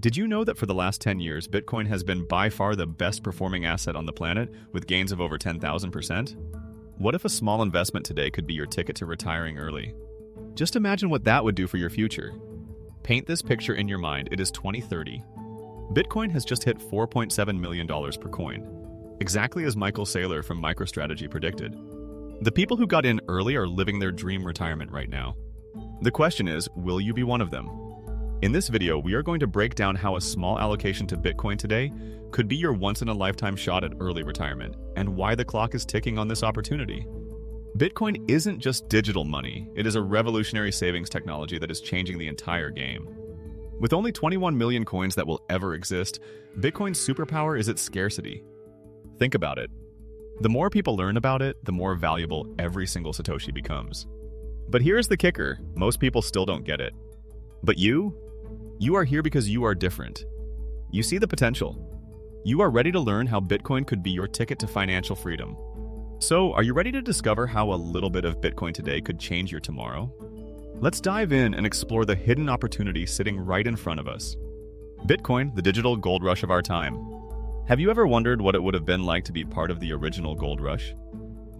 Did you know that for the last 10 years, Bitcoin has been by far the best performing asset on the planet, with gains of over 10,000%? What if a small investment today could be your ticket to retiring early? Just imagine what that would do for your future. Paint this picture in your mind. It is 2030. Bitcoin has just hit $4.7 million per coin, exactly as Michael Saylor from MicroStrategy predicted. The people who got in early are living their dream retirement right now. The question is, will you be one of them? In this video, we are going to break down how a small allocation to Bitcoin today could be your once-in-a-lifetime shot at early retirement, and why the clock is ticking on this opportunity. Bitcoin isn't just digital money, it is a revolutionary savings technology that is changing the entire game. With only 21 million coins that will ever exist, Bitcoin's superpower is its scarcity. Think about it. The more people learn about it, the more valuable every single Satoshi becomes. But here's the kicker, most people still don't get it. But you are here because you are different. You see the potential. You are ready to learn how Bitcoin could be your ticket to financial freedom. So, are you ready to discover how a little bit of Bitcoin today could change your tomorrow? Let's dive in and explore the hidden opportunity sitting right in front of us. Bitcoin, the digital gold rush of our time. Have you ever wondered what it would have been like to be part of the original gold rush?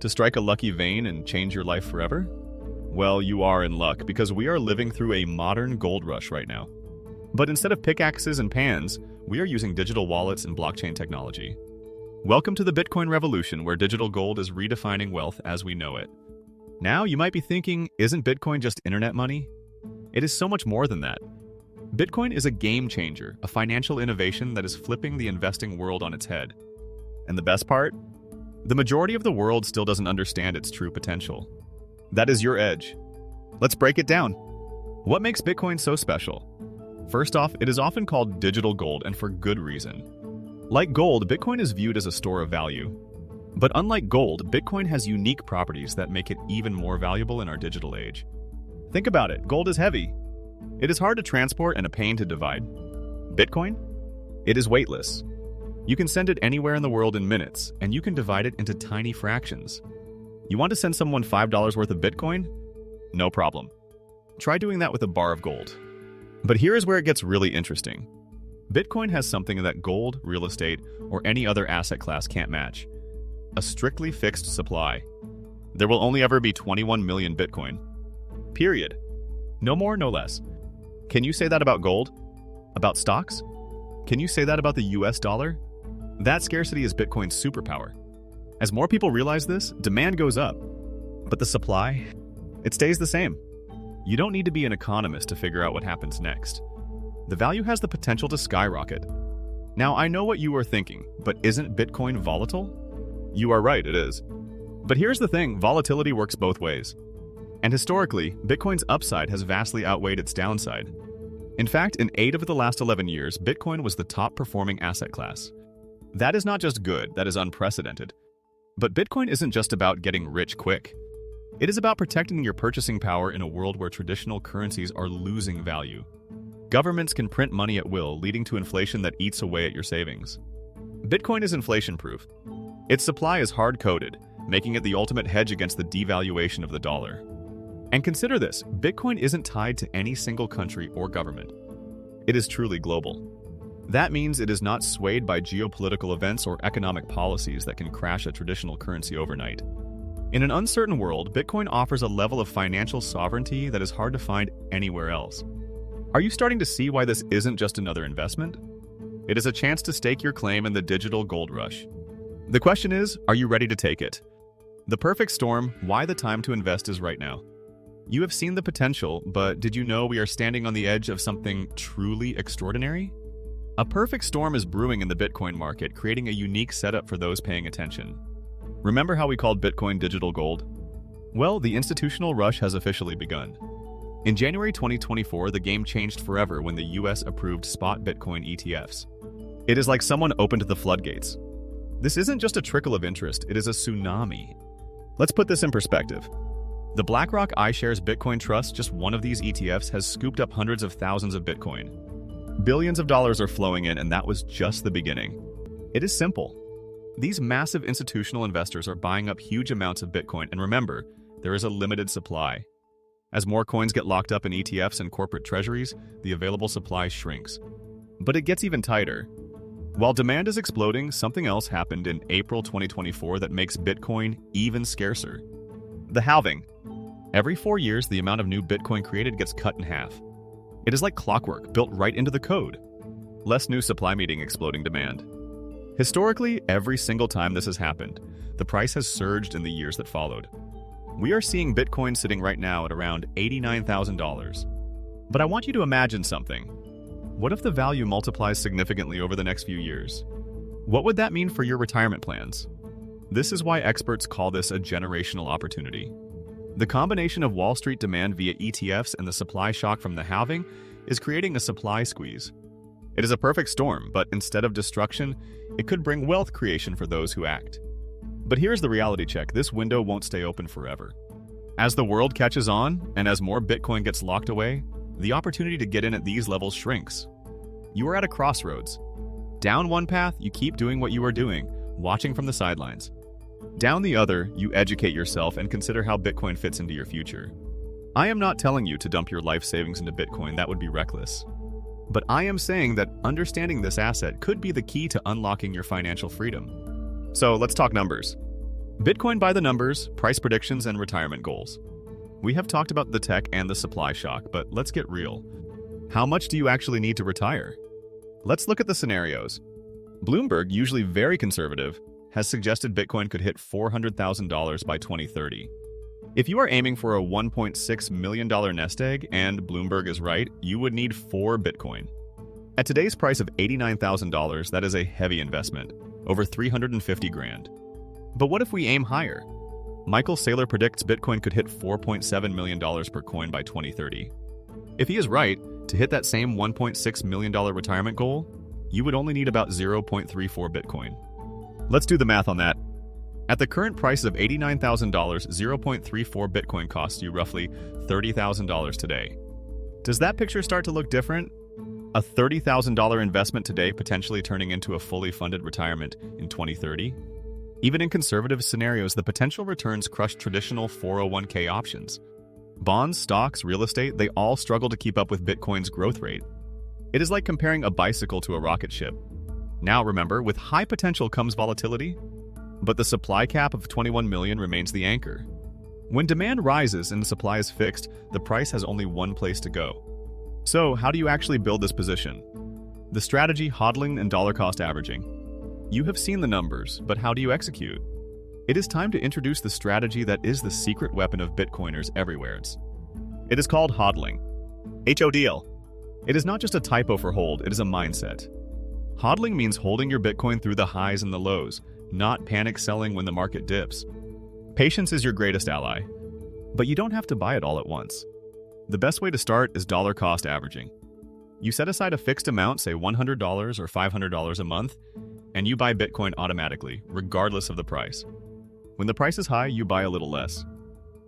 To strike a lucky vein and change your life forever? Well, you are in luck, because we are living through a modern gold rush right now. But instead of pickaxes and pans, we are using digital wallets and blockchain technology. Welcome to the Bitcoin revolution, where digital gold is redefining wealth as we know it. Now, you might be thinking, isn't Bitcoin just internet money? It is so much more than that. Bitcoin is a game changer, a financial innovation that is flipping the investing world on its head. And the best part? The majority of the world still doesn't understand its true potential. That is your edge. Let's break it down. What makes Bitcoin so special? First off, it is often called digital gold, and for good reason. Like gold, Bitcoin is viewed as a store of value. But unlike gold, Bitcoin has unique properties that make it even more valuable in our digital age. Think about it, gold is heavy. It is hard to transport and a pain to divide. Bitcoin? It is weightless. You can send it anywhere in the world in minutes, and you can divide it into tiny fractions. You want to send someone $5 worth of Bitcoin? No problem. Try doing that with a bar of gold. But here is where it gets really interesting. Bitcoin has something that gold, real estate, or any other asset class can't match. A strictly fixed supply. There will only ever be 21 million Bitcoin. Period. No more, no less. Can you say that about gold? About stocks? Can you say that about the US dollar? That scarcity is Bitcoin's superpower. As more people realize this, demand goes up. But the supply? It stays the same. You don't need to be an economist to figure out what happens next. The value has the potential to skyrocket. Now, I know what you are thinking, but isn't Bitcoin volatile? You are right, it is. But here's the thing, volatility works both ways. And historically, Bitcoin's upside has vastly outweighed its downside. In fact, in 8 of the last 11 years, Bitcoin was the top performing asset class. That is not just good, that is unprecedented. But Bitcoin isn't just about getting rich quick. It is about protecting your purchasing power in a world where traditional currencies are losing value. Governments can print money at will, leading to inflation that eats away at your savings. Bitcoin is inflation-proof. Its supply is hard-coded, making it the ultimate hedge against the devaluation of the dollar. And consider this, Bitcoin isn't tied to any single country or government. It is truly global. That means it is not swayed by geopolitical events or economic policies that can crash a traditional currency overnight. In an uncertain world, Bitcoin offers a level of financial sovereignty that is hard to find anywhere else. Are you starting to see why this isn't just another investment? It is a chance to stake your claim in the digital gold rush. The question is, are you ready to take it? The perfect storm, why the time to invest is right now. You have seen the potential, but did you know we are standing on the edge of something truly extraordinary? A perfect storm is brewing in the Bitcoin market, creating a unique setup for those paying attention. Remember how we called Bitcoin digital gold? Well, the institutional rush has officially begun. In January 2024, the game changed forever when the US approved spot Bitcoin ETFs. It is like someone opened the floodgates. This isn't just a trickle of interest, it is a tsunami. Let's put this in perspective. The BlackRock iShares Bitcoin Trust, just one of these ETFs, has scooped up hundreds of thousands of Bitcoin. Billions of dollars are flowing in, and that was just the beginning. It is simple. These massive institutional investors are buying up huge amounts of Bitcoin, and remember, there is a limited supply. As more coins get locked up in ETFs and corporate treasuries, the available supply shrinks. But it gets even tighter. While demand is exploding, something else happened in April 2024 that makes Bitcoin even scarcer. The halving. Every 4 years, the amount of new Bitcoin created gets cut in half. It is like clockwork, built right into the code. Less new supply meeting exploding demand. Historically, every single time this has happened, the price has surged in the years that followed. We are seeing Bitcoin sitting right now at around $89,000. But I want you to imagine something. What if the value multiplies significantly over the next few years? What would that mean for your retirement plans? This is why experts call this a generational opportunity. The combination of Wall Street demand via ETFs and the supply shock from the halving is creating a supply squeeze. It is a perfect storm, but instead of destruction, it could bring wealth creation for those who act. But here's the reality check: this window won't stay open forever. As the world catches on, and as more Bitcoin gets locked away, the opportunity to get in at these levels shrinks. You are at a crossroads. Down one path, you keep doing what you are doing, watching from the sidelines. Down the other, you educate yourself and consider how Bitcoin fits into your future. I am not telling you to dump your life savings into Bitcoin, that would be reckless. But I am saying that understanding this asset could be the key to unlocking your financial freedom. So let's talk numbers. Bitcoin by the numbers, price predictions, and retirement goals. We have talked about the tech and the supply shock, but let's get real. How much do you actually need to retire? Let's look at the scenarios. Bloomberg, usually very conservative, has suggested Bitcoin could hit $400,000 by 2030. If you are aiming for a $1.6 million nest egg, and Bloomberg is right, you would need 4 Bitcoin. At today's price of $89,000, that is a heavy investment, over $350,000. But what if we aim higher? Michael Saylor predicts Bitcoin could hit $4.7 million per coin by 2030. If he is right, to hit that same $1.6 million retirement goal, you would only need about 0.34 Bitcoin. Let's do the math on that. At the current price of $89,000, 0.34 Bitcoin costs you roughly $30,000 today. Does that picture start to look different? A $30,000 investment today potentially turning into a fully funded retirement in 2030? Even in conservative scenarios, the potential returns crush traditional 401k options. Bonds, stocks, real estate, they all struggle to keep up with Bitcoin's growth rate. It is like comparing a bicycle to a rocket ship. Now remember, with high potential comes volatility, but the supply cap of 21 million remains the anchor. When demand rises and the supply is fixed, the price has only one place to go. So, how do you actually build this position? The strategy, hodling, and dollar cost averaging. You have seen the numbers, but how do you execute? It is time to introduce the strategy that is the secret weapon of Bitcoiners everywhere. It is called hodling. HODL. It is not just a typo for hold, it is a mindset. Hodling means holding your Bitcoin through the highs and the lows, not panic selling when the market dips. Patience is your greatest ally, but you don't have to buy it all at once. The best way to start is dollar cost averaging. You set aside a fixed amount, say $100 or $500 a month, and you buy Bitcoin automatically, regardless of the price. When the price is high, you buy a little less.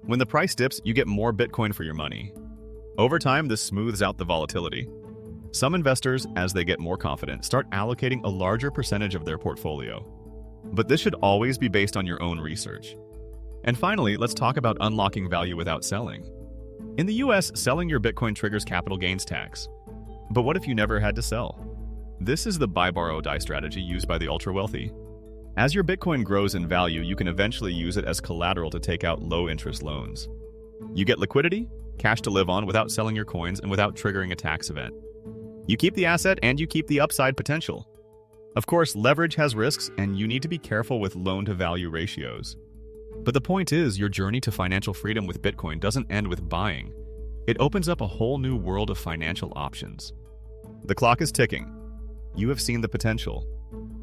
When the price dips, you get more Bitcoin for your money. Over time, this smooths out the volatility. Some investors, as they get more confident, start allocating a larger percentage of their portfolio. But this should always be based on your own research. And finally, let's talk about unlocking value without selling. In the US, selling your Bitcoin triggers capital gains tax. But what if you never had to sell? This is the buy, borrow, die strategy used by the ultra-wealthy. As your Bitcoin grows in value, you can eventually use it as collateral to take out low-interest loans. You get liquidity, cash to live on without selling your coins and without triggering a tax event. You keep the asset and you keep the upside potential. Of course, leverage has risks and you need to be careful with loan-to-value ratios. But the point is, your journey to financial freedom with Bitcoin doesn't end with buying. It opens up a whole new world of financial options. The clock is ticking. You have seen the potential.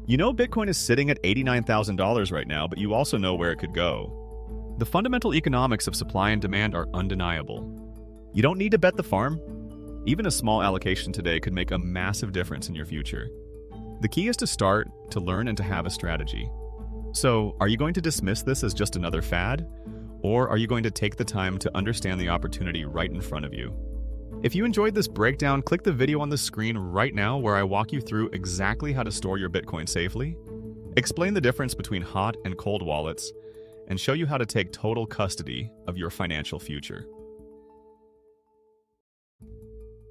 You know Bitcoin is sitting at $89,000 right now, but you also know where it could go. The fundamental economics of supply and demand are undeniable. You don't need to bet the farm. Even a small allocation today could make a massive difference in your future. The key is to start, to learn, and to have a strategy. So, are you going to dismiss this as just another fad? Or are you going to take the time to understand the opportunity right in front of you? If you enjoyed this breakdown, click the video on the screen right now where I walk you through exactly how to store your Bitcoin safely, explain the difference between hot and cold wallets, and show you how to take total custody of your financial future.